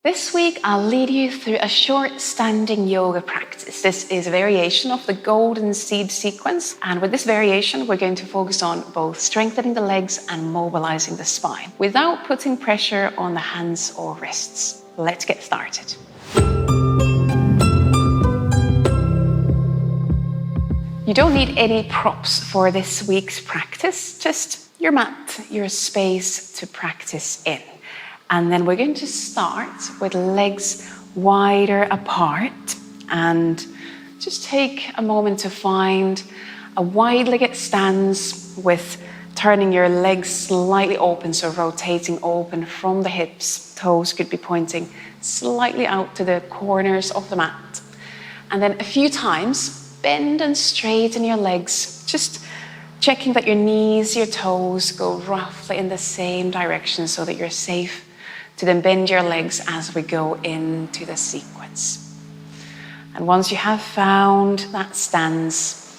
This week, I'll lead you through a short standing yoga practice. This is a variation of the golden seed sequence. And with this variation, we're going to focus on both strengthening the legs and mobilizing the spine without putting pressure on the hands or wrists. Let's get started. You don't need any props for this week's practice, just your mat, your space to practice in. And then we're going to start with legs wider apart and just take a moment to find a wide-legged stance with turning your legs slightly open, so rotating open from the hips. Toes could be pointing slightly out to the corners of the mat. And then a few times, bend and straighten your legs, just checking that your knees, your toes go roughly in the same direction so that you're safe to then bend your legs as we go into the sequence. And once you have found that stance,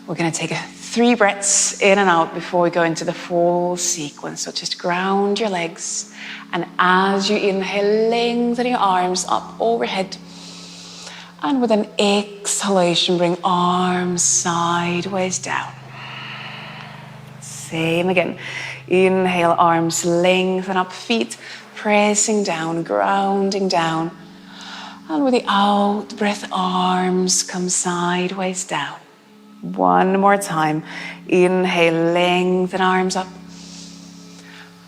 we're going to take 3 breaths in and out before we go into the full sequence. So just ground your legs, and as you inhale, lengthen your arms up overhead. And with an exhalation, bring arms sideways down. Same again. Inhale, arms lengthen up, feet pressing down, grounding down. And with the out breath, arms come sideways down. One more time. Inhale, lengthen arms up.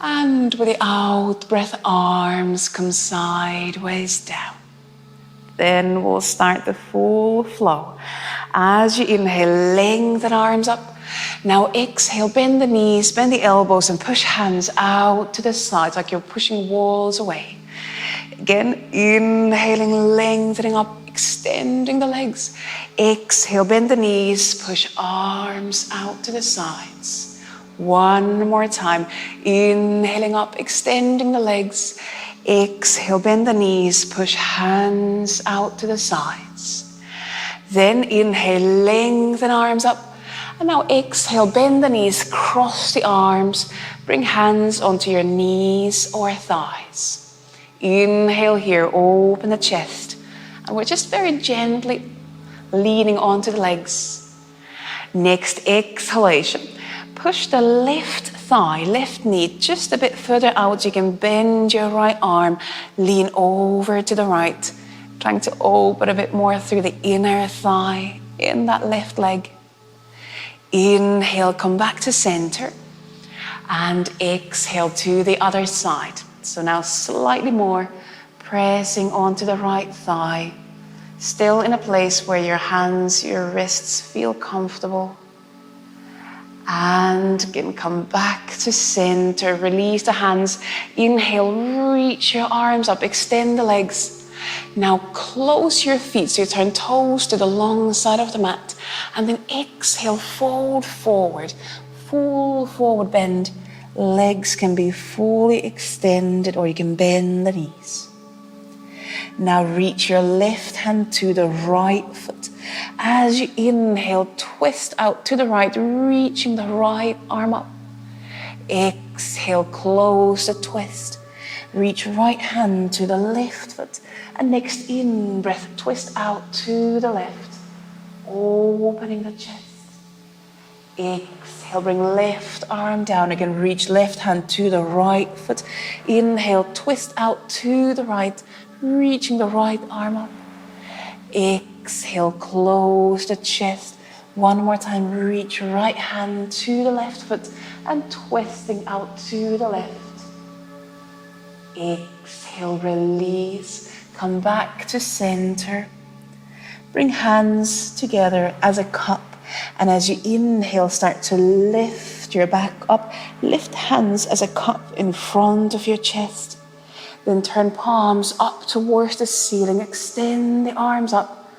And with the out breath, arms come sideways down. Then we'll start the full flow. As you inhale, lengthen arms up. Now exhale, bend the knees, bend the elbows, and push hands out to the sides like you're pushing walls away. Again, inhaling, lengthening up, extending the legs. Exhale, bend the knees, push arms out to the sides. One more time. Inhaling up, extending the legs. Exhale, bend the knees, push hands out to the sides. Then inhale, lengthen arms up. And now exhale, bend the knees, cross the arms, bring hands onto your knees or thighs. Inhale here, open the chest. And we're just very gently leaning onto the legs. Next exhalation, push the left thigh, left knee just a bit further out. You can bend your right arm, lean over to the right, trying to open a bit more through the inner thigh in that left leg. Inhale, come back to center, and exhale to the other side. So now slightly more, pressing onto the right thigh, still in a place where your hands, your wrists feel comfortable. And again, come back to center, release the hands. Inhale, reach your arms up, extend the legs. Now close your feet, so you turn toes to the long side of the mat. And then exhale, fold forward, full forward bend. Legs can be fully extended, or you can bend the knees. Now reach your left hand to the right foot. As you inhale, twist out to the right, reaching the right arm up. Exhale, close the twist. Reach right hand to the left foot. And next in breath, twist out to the left, opening the chest. Exhale, bring left arm down. Again, reach left hand to the right foot. Inhale, twist out to the right, reaching the right arm up. Exhale, close the chest. One more time, reach right hand to the left foot and twisting out to the left. Exhale, release. Come back to center. Bring hands together as a cup. And as you inhale, start to lift your back up. Lift hands as a cup in front of your chest. Then turn palms up towards the ceiling. Extend the arms up.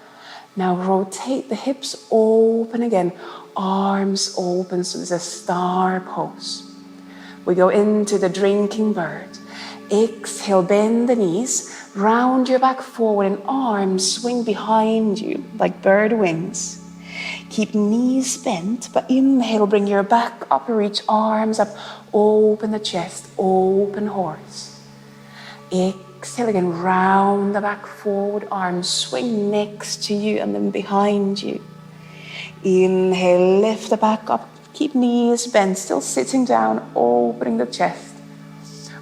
Now rotate the hips open again. Arms open, so there's a star pose. We go into the drinking bird. Exhale, bend the knees, round your back forward, and arms swing behind you like bird wings. Keep knees bent, but inhale, bring your back up, reach arms up, open the chest, open horse. Exhale. exhale again, round the back, forward arms swing next to you and then behind you. Inhale, lift the back up, keep knees bent, still sitting down, opening the chest.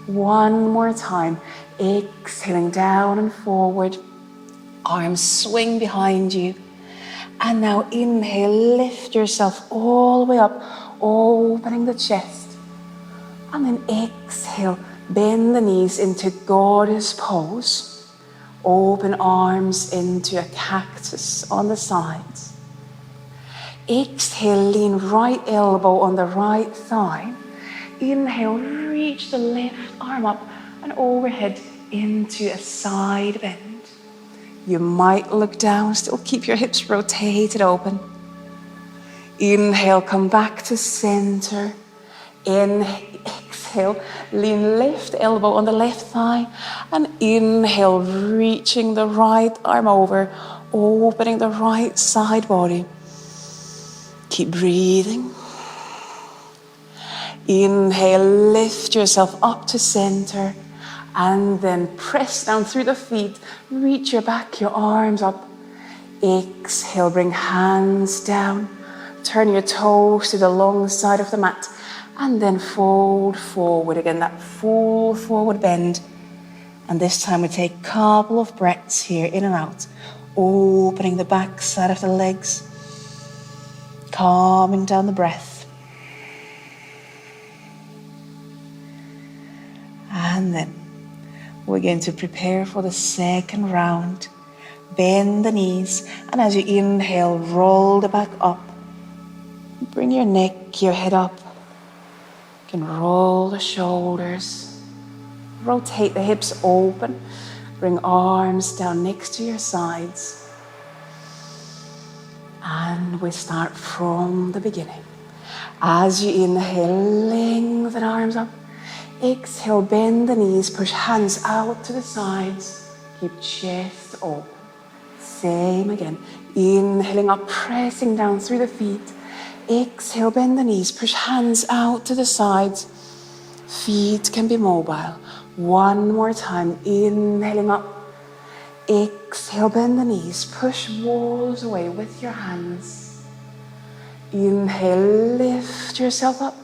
One more time, exhaling down and forward, arms swing behind you. And now inhale, lift yourself all the way up, opening the chest. And then exhale, bend the knees into goddess pose. Open arms into a cactus on the sides. Exhale, lean right elbow on the right thigh. Inhale, reach the left arm up and overhead into a side bend. You might look down, still keep your hips rotated open. Inhale, come back to center. Exhale, lean left elbow on the left thigh. And inhale, reaching the right arm over, opening the right side body. Keep breathing. Inhale, lift yourself up to center. And then press down through the feet. Reach your back, your arms up. Exhale, bring hands down. Turn your toes to the long side of the mat. And then fold forward again, that full forward bend. And this time we take a couple of breaths here, in and out. Opening the back side of the legs. Calming down the breath. And then we're going to prepare for the second round. Bend the knees, and as you inhale, roll the back up. Bring your neck, your head up. You can roll the shoulders. Rotate the hips open. Bring arms down next to your sides. And we start from the beginning. As you inhale, lengthen arms up. Exhale, bend the knees, push hands out to the sides. Keep chest open. Same again. Inhaling up, pressing down through the feet. Exhale, bend the knees, push hands out to the sides. Feet can be mobile. One more time. Inhaling up. Exhale, bend the knees, push walls away with your hands. Inhale, lift yourself up.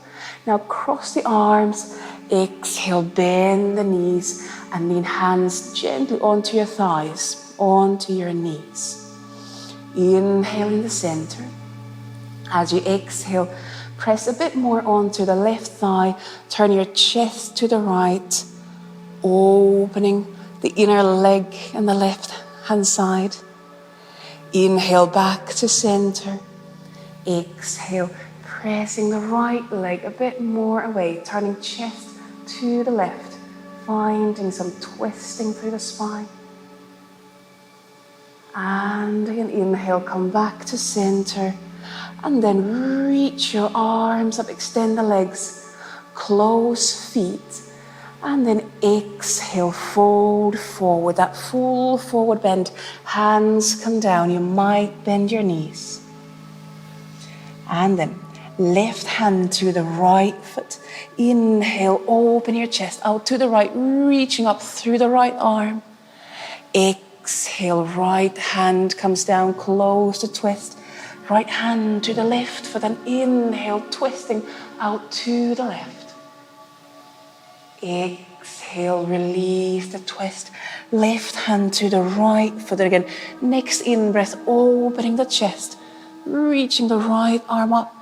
Now cross the arms. Exhale, bend the knees and lean hands gently onto your thighs, onto your knees. Inhale in the center. As you exhale, press a bit more onto the left thigh. Turn your chest to the right, opening the inner leg and the left hand side. Inhale back to center. Exhale, pressing the right leg a bit more away, turning chest to the left, finding some twisting through the spine. And again, inhale, come back to center. And then reach your arms up, extend the legs, close feet. And then exhale, fold forward, that full forward bend. Hands come down, you might bend your knees. And then left hand to the right foot. Inhale, open your chest out to the right, reaching up through the right arm. Exhale, right hand comes down, close the twist. Right hand to the left foot and inhale, twisting out to the left. Exhale, release the twist. Left hand to the right foot. And again, next in-breath, opening the chest, reaching the right arm up.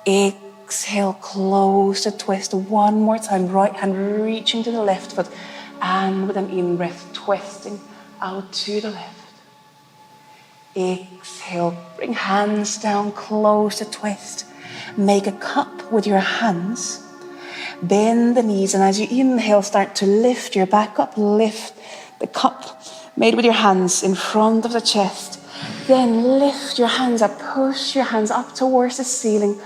Exhale, close the twist. One more time, right hand reaching to the left foot. And with an in-breath, twisting out to the left. Exhale, bring hands down, close the twist. Make a cup with your hands. Bend the knees, and as you inhale, start to lift your back up. Lift the cup made with your hands in front of the chest. Then lift your hands up, push your hands up towards the ceiling.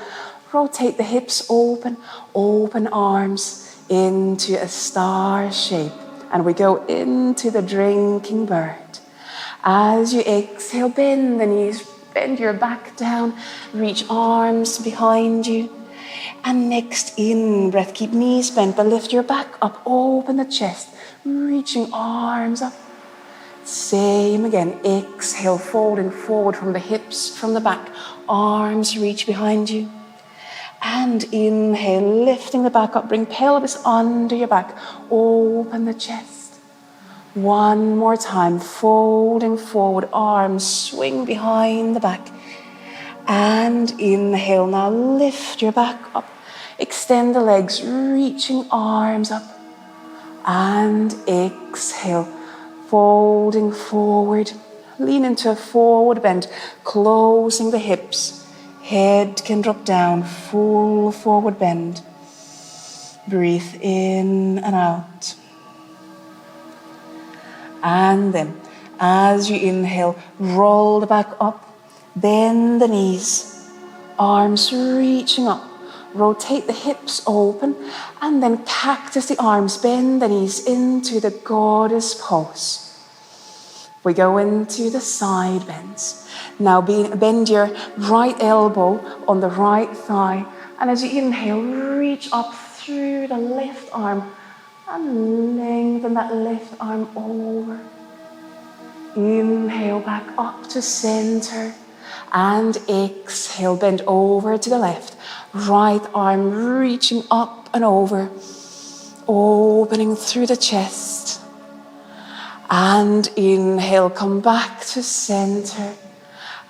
Rotate the hips open, open arms into a star shape. And we go into the drinking bird. As you exhale, bend the knees, bend your back down, reach arms behind you. And next in-breath, keep knees bent, but lift your back up, open the chest, reaching arms up. Same again, exhale, folding forward from the hips, from the back, arms reach behind you. And inhale, lifting the back up, bring pelvis under your back, open the chest. One more time, folding forward, arms swing behind the back. And inhale, now lift your back up, extend the legs, reaching arms up. And exhale, folding forward, lean into a forward bend, closing the hips, head can drop down, full forward bend. Breathe in and out. And then, as you inhale, roll the back up, bend the knees, arms reaching up, rotate the hips open, and then cactus the arms, bend the knees into the goddess pose. We go into the side bends. Now bend your right elbow on the right thigh, and as you inhale, reach up through the left arm and lengthen that left arm over. Inhale back up to center, and exhale, bend over to the left. Right arm reaching up and over, opening through the chest. And inhale, come back to center,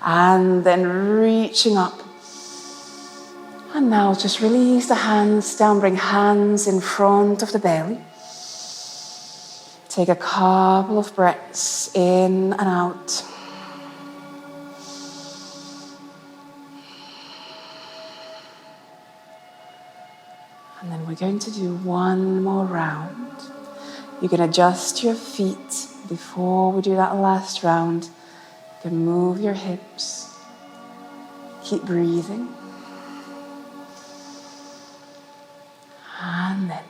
and then reaching up. And now just release the hands down, bring hands in front of the belly. Take a couple of breaths in and out. And then we're going to do one more round. You can adjust your feet before we do that last round. You can move your hips. Keep breathing. And then,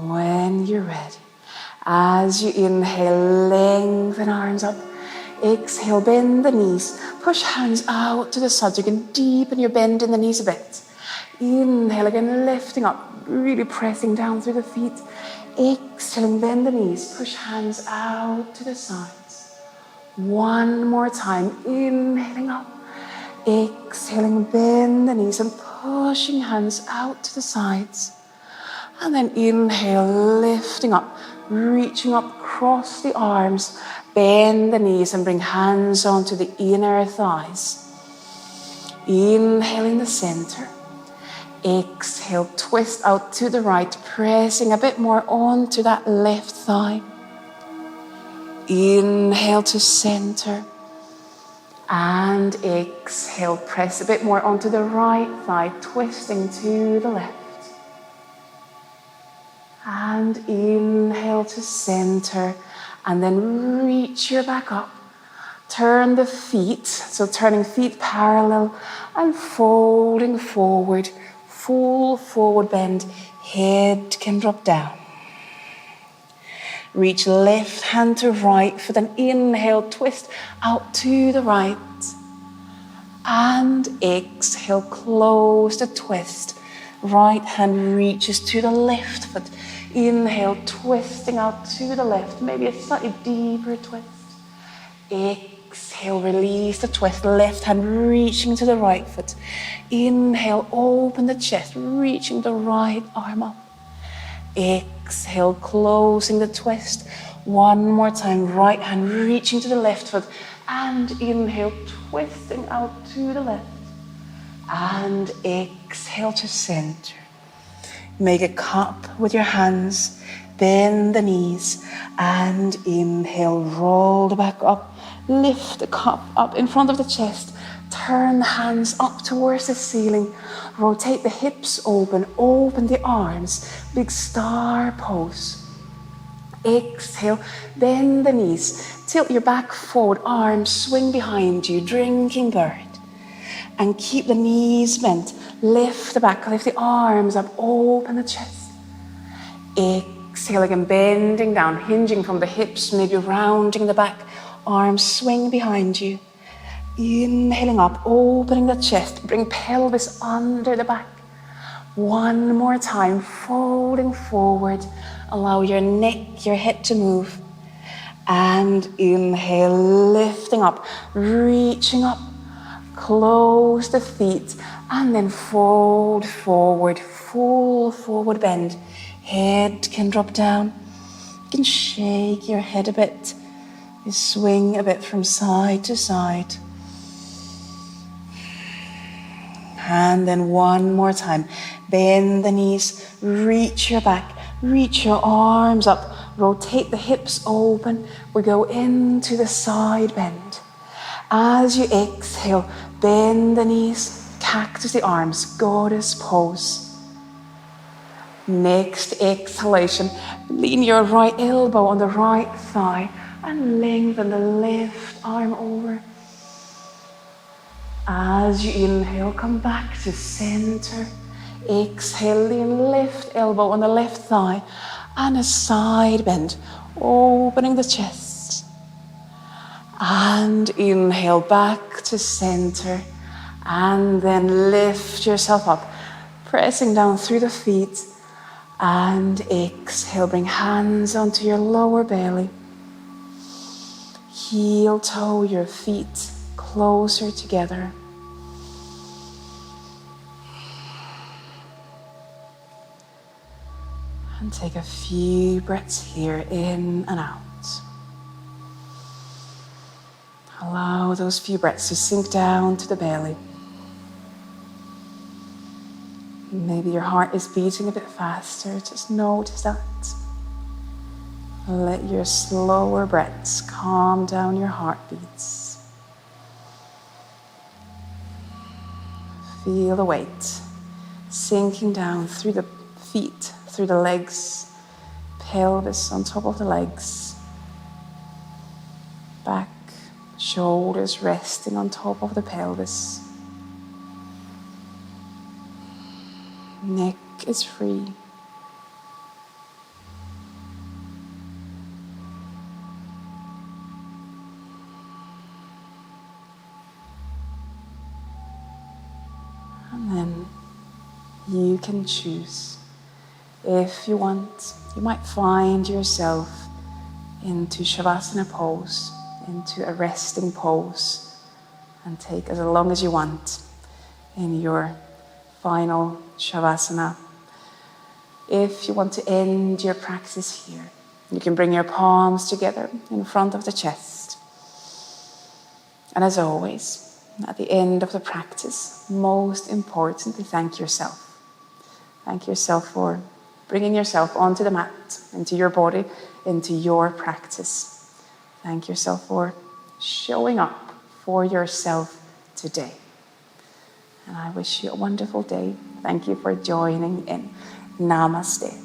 when you're ready, as you inhale, lengthen arms up. Exhale, bend the knees. Push hands out to the side so you can deepen your bend in the knees a bit. Inhale again, lifting up, really pressing down through the feet. Exhaling, bend the knees, push hands out to the sides. One more time, inhaling up. Exhaling, bend the knees and pushing hands out to the sides. And then inhale, lifting up, reaching up, cross the arms, bend the knees and bring hands onto the inner thighs. Inhaling the center. Exhale, twist out to the right, pressing a bit more onto that left thigh. Inhale to center. And exhale, press a bit more onto the right thigh, twisting to the left. And inhale to center, and then reach your back up. Turn the feet, so turning feet parallel and folding forward, full forward bend, head can drop down. Reach left hand to right foot and inhale, twist out to the right. And exhale, close the twist. Right hand reaches to the left foot. Inhale, twisting out to the left, maybe a slightly deeper twist. Exhale, release the twist, left hand reaching to the right foot. Inhale, open the chest, reaching the right arm up. Exhale, closing the twist. One more time, right hand reaching to the left foot. And inhale, twisting out to the left. And exhale to center. Make a cup with your hands, bend the knees, and inhale, roll the back up, lift the cup up in front of the chest, turn the hands up towards the ceiling, rotate the hips open, open the arms, big star pose. Exhale, bend the knees, tilt your back forward, arms swing behind you, drinking bird. And keep the knees bent. Lift the back, lift the arms up, open the chest. Exhale again, bending down, hinging from the hips, maybe rounding the back. Arms swing behind you. Inhaling up, opening the chest. Bring pelvis under the back. One more time, folding forward. Allow your neck, your head to move. And inhale, lifting up, reaching up. Close the feet and then fold forward, full forward bend. Head can drop down. You can shake your head a bit. You swing a bit from side to side. And then one more time. Bend the knees, reach your back, reach your arms up. Rotate the hips open. We go into the side bend. As you exhale, bend the knees, cactus the arms, goddess pose. Next exhalation, lean your right elbow on the right thigh and lengthen the left arm over. As you inhale, come back to center. Exhale, lean left elbow on the left thigh and a side bend, opening the chest. And inhale back to center. And then lift yourself up, pressing down through the feet. And exhale, bring hands onto your lower belly. Heel toe your feet closer together. And take a few breaths here, in and out. Allow those few breaths to sink down to the belly. Maybe your heart is beating a bit faster. Just notice that. Let your slower breaths calm down your heartbeats. Feel the weight sinking down through the feet, through the legs, pelvis on top of the legs, back, shoulders resting on top of the pelvis. Neck is free. And then you can choose. If you want, you might find yourself into Savasana pose, into a resting pose, and take as long as you want in your final Savasana. If you want to end your practice here, you can bring your palms together in front of the chest. And as always, at the end of the practice, most importantly, thank yourself. Thank yourself for bringing yourself onto the mat, into your body, into your practice. Thank yourself for showing up for yourself today. And I wish you a wonderful day. Thank you for joining in. Namaste.